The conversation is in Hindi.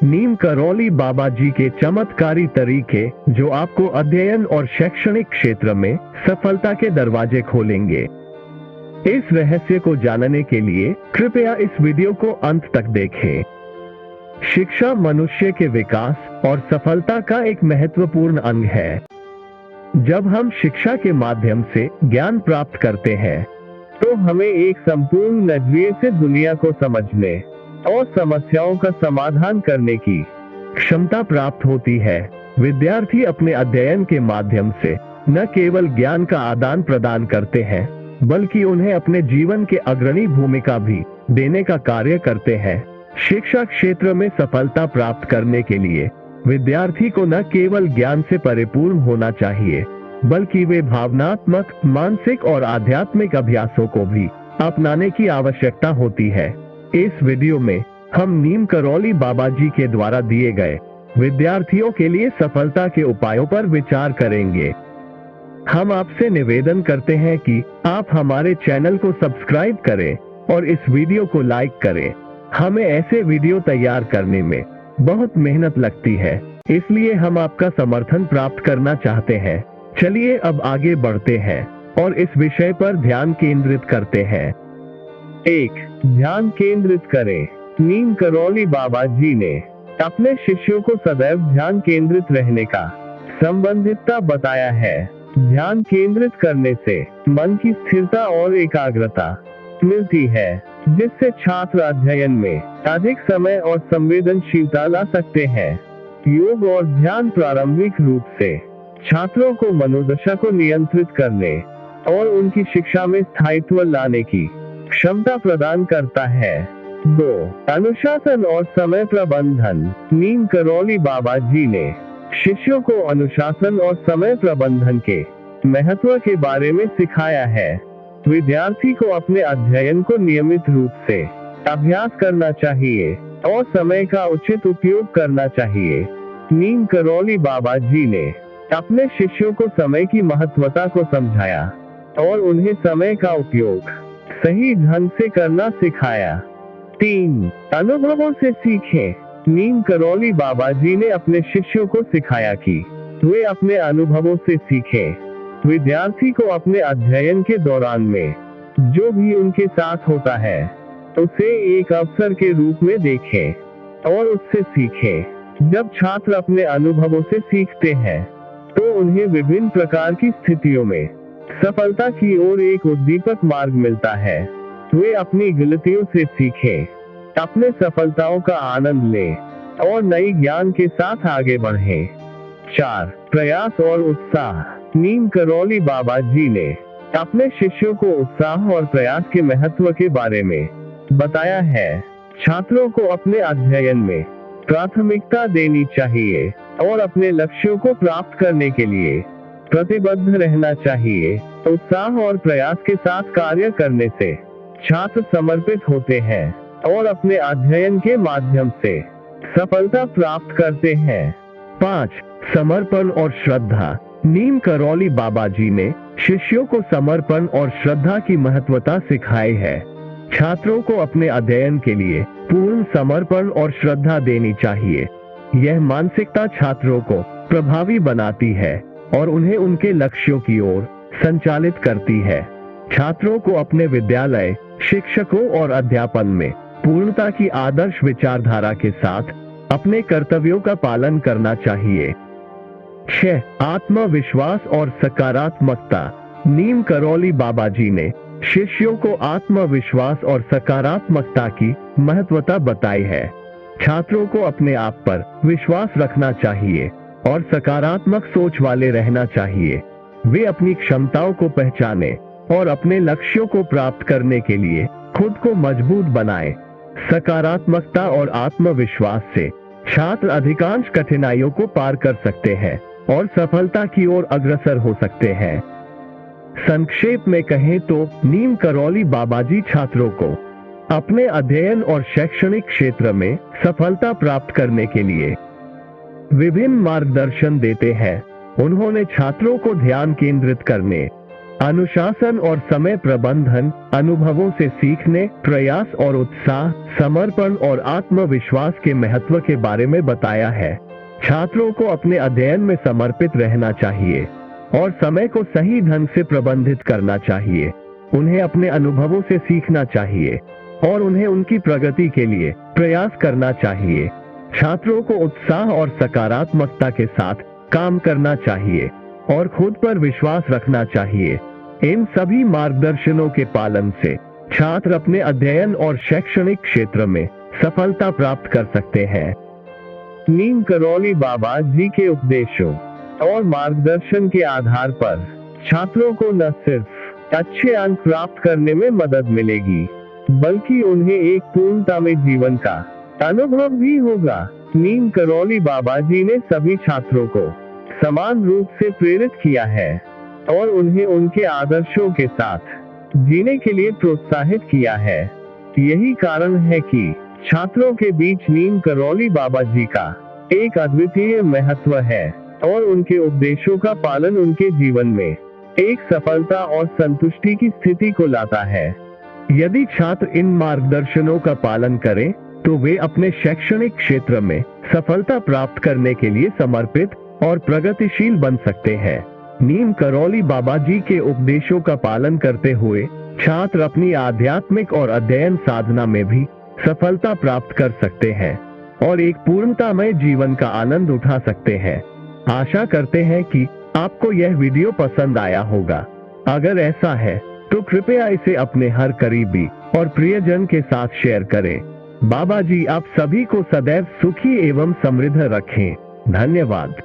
नीम करौली बाबा जी के चमत्कारी तरीके जो आपको अध्ययन और शैक्षणिक क्षेत्र में सफलता के दरवाजे खोलेंगे। इस रहस्य को जानने के लिए कृपया इस वीडियो को अंत तक देखें। शिक्षा मनुष्य के विकास और सफलता का एक महत्वपूर्ण अंग है। जब हम शिक्षा के माध्यम से ज्ञान प्राप्त करते हैं तो हमें एक संपूर्ण नजरिए से दुनिया को समझने और समस्याओं का समाधान करने की क्षमता प्राप्त होती है। विद्यार्थी अपने अध्ययन के माध्यम से न केवल ज्ञान का आदान प्रदान करते हैं बल्कि उन्हें अपने जीवन के अग्रणी भूमिका भी देने का कार्य करते हैं। शिक्षा क्षेत्र में सफलता प्राप्त करने के लिए विद्यार्थी को न केवल ज्ञान से परिपूर्ण होना चाहिए बल्कि वे भावनात्मक, मानसिक और आध्यात्मिक अभ्यासों को भी अपनाने की आवश्यकता होती है। इस वीडियो में हम नीम करौली बाबा जी के द्वारा दिए गए विद्यार्थियों के लिए सफलता के उपायों पर विचार करेंगे। हम आपसे निवेदन करते हैं कि आप हमारे चैनल को सब्सक्राइब करें और इस वीडियो को लाइक करें। हमें ऐसे वीडियो तैयार करने में बहुत मेहनत लगती है, इसलिए हम आपका समर्थन प्राप्त करना चाहते हैं। चलिए अब आगे बढ़ते हैं और इस विषय पर ध्यान केंद्रित करते हैं। 1. ध्यान केंद्रित करें। नीम करौली बाबा जी ने अपने शिष्यों को सदैव ध्यान केंद्रित रहने का संबंधितता बताया है। ध्यान केंद्रित करने से मन की स्थिरता और एकाग्रता मिलती है, जिससे छात्र अध्ययन में अधिक समय और संवेदनशीलता ला सकते हैं। योग और ध्यान प्रारंभिक रूप से छात्रों को मनोदशा को नियंत्रित करने और उनकी शिक्षा में स्थायित्व लाने की क्षमता प्रदान करता है। 2. अनुशासन और समय प्रबंधन। नीम करौली बाबा जी ने शिष्यों को अनुशासन और समय प्रबंधन के महत्व के बारे में सिखाया है। विद्यार्थी को अपने अध्ययन को नियमित रूप से अभ्यास करना चाहिए और समय का उचित उपयोग करना चाहिए। नीम करौली बाबा जी ने अपने शिष्यों को समय की महत्वता को समझाया और उन्हें समय का उपयोग सही ढंग से करना सिखाया। 3. अनुभवों से सीखें। नीम करौली बाबा जी ने अपने शिष्यों को सिखाया कि वे अपने अनुभवों से सीखें। विद्यार्थी को अपने अध्ययन के दौरान में जो भी उनके साथ होता है उसे एक अवसर के रूप में देखें और उससे सीखें। जब छात्र अपने अनुभवों से सीखते हैं तो उन्हें विभिन्न प्रकार की स्थितियों में सफलता की ओर एक उद्दीपक मार्ग मिलता है। वे अपनी गलतियों से सीखें, अपने सफलताओं का आनंद लें और नई ज्ञान के साथ आगे बढ़ें। 4. प्रयास और उत्साह। नीम करौली बाबा जी ने अपने शिष्यों को उत्साह और प्रयास के महत्व के बारे में बताया है। छात्रों को अपने अध्ययन में प्राथमिकता देनी चाहिए और अपने लक्ष्यों को प्राप्त करने के लिए प्रतिबद्ध रहना चाहिए। उत्साह और प्रयास के साथ कार्य करने से छात्र समर्पित होते हैं और अपने अध्ययन के माध्यम से सफलता प्राप्त करते हैं। 5. समर्पण और श्रद्धा। नीम करौली बाबा जी ने शिष्यों को समर्पण और श्रद्धा की महत्वता सिखाई है। छात्रों को अपने अध्ययन के लिए पूर्ण समर्पण और श्रद्धा देनी चाहिए। यह मानसिकता छात्रों को प्रभावी बनाती है और उन्हें उनके लक्ष्यों की ओर संचालित करती है। छात्रों को अपने विद्यालय, शिक्षकों और अध्यापन में पूर्णता की आदर्श विचारधारा के साथ अपने कर्तव्यों का पालन करना चाहिए। 6. आत्मविश्वास और सकारात्मकता। नीम करौली बाबा जी ने शिष्यों को आत्मविश्वास और सकारात्मकता की महत्वता बताई है। छात्रों को अपने आप पर विश्वास रखना चाहिए और सकारात्मक सोच वाले रहना चाहिए। वे अपनी क्षमताओं को पहचाने और अपने लक्ष्यों को प्राप्त करने के लिए खुद को मजबूत बनाएं। सकारात्मकता और आत्मविश्वास से छात्र अधिकांश कठिनाइयों को पार कर सकते हैं और सफलता की ओर अग्रसर हो सकते हैं। संक्षेप में कहें तो नीम करौली बाबा जी छात्रों को अपने अध्ययन और शैक्षणिक क्षेत्र में सफलता प्राप्त करने के लिए विभिन्न मार्गदर्शन देते हैं। उन्होंने छात्रों को ध्यान केंद्रित करने, अनुशासन और समय प्रबंधन, अनुभवों से सीखने, प्रयास और उत्साह, समर्पण और आत्मविश्वास के महत्व के बारे में बताया है। छात्रों को अपने अध्ययन में समर्पित रहना चाहिए और समय को सही ढंग से प्रबंधित करना चाहिए। उन्हें अपने अनुभवों से सीखना चाहिए और उन्हें उनकी प्रगति के लिए प्रयास करना चाहिए। छात्रों को उत्साह और सकारात्मकता के साथ काम करना चाहिए और खुद पर विश्वास रखना चाहिए। इन सभी मार्गदर्शनों के पालन से छात्र अपने अध्ययन और शैक्षणिक क्षेत्र में सफलता प्राप्त कर सकते हैं। नीम करौली बाबा जी के उपदेशों और मार्गदर्शन के आधार पर छात्रों को न सिर्फ अच्छे अंक प्राप्त करने में मदद मिलेगी, बल्कि उन्हें एक पूर्णता में जीवन का अनुभव भी होगा। नीम करौली बाबा जी ने सभी छात्रों को समान रूप से प्रेरित किया है और उन्हें उनके आदर्शों के साथ जीने के लिए प्रोत्साहित किया है। यही कारण है कि छात्रों के बीच नीम करौली बाबा जी का एक अद्वितीय महत्व है और उनके उपदेशों का पालन उनके जीवन में एक सफलता और संतुष्टि की स्थिति को लाता है। यदि छात्र इन मार्गदर्शनों का पालन करें तो वे अपने शैक्षणिक क्षेत्र में सफलता प्राप्त करने के लिए समर्पित और प्रगतिशील बन सकते हैं। नीम करौली बाबा जी के उपदेशों का पालन करते हुए छात्र अपनी आध्यात्मिक और अध्ययन साधना में भी सफलता प्राप्त कर सकते हैं और एक पूर्णतामय जीवन का आनंद उठा सकते हैं। आशा करते हैं कि आपको यह वीडियो पसंद आया होगा। अगर ऐसा है तो कृपया इसे अपने हर करीबी और प्रियजन के साथ शेयर करें। बाबा जी आप सभी को सदैव सुखी एवं समृद्ध रखें। धन्यवाद।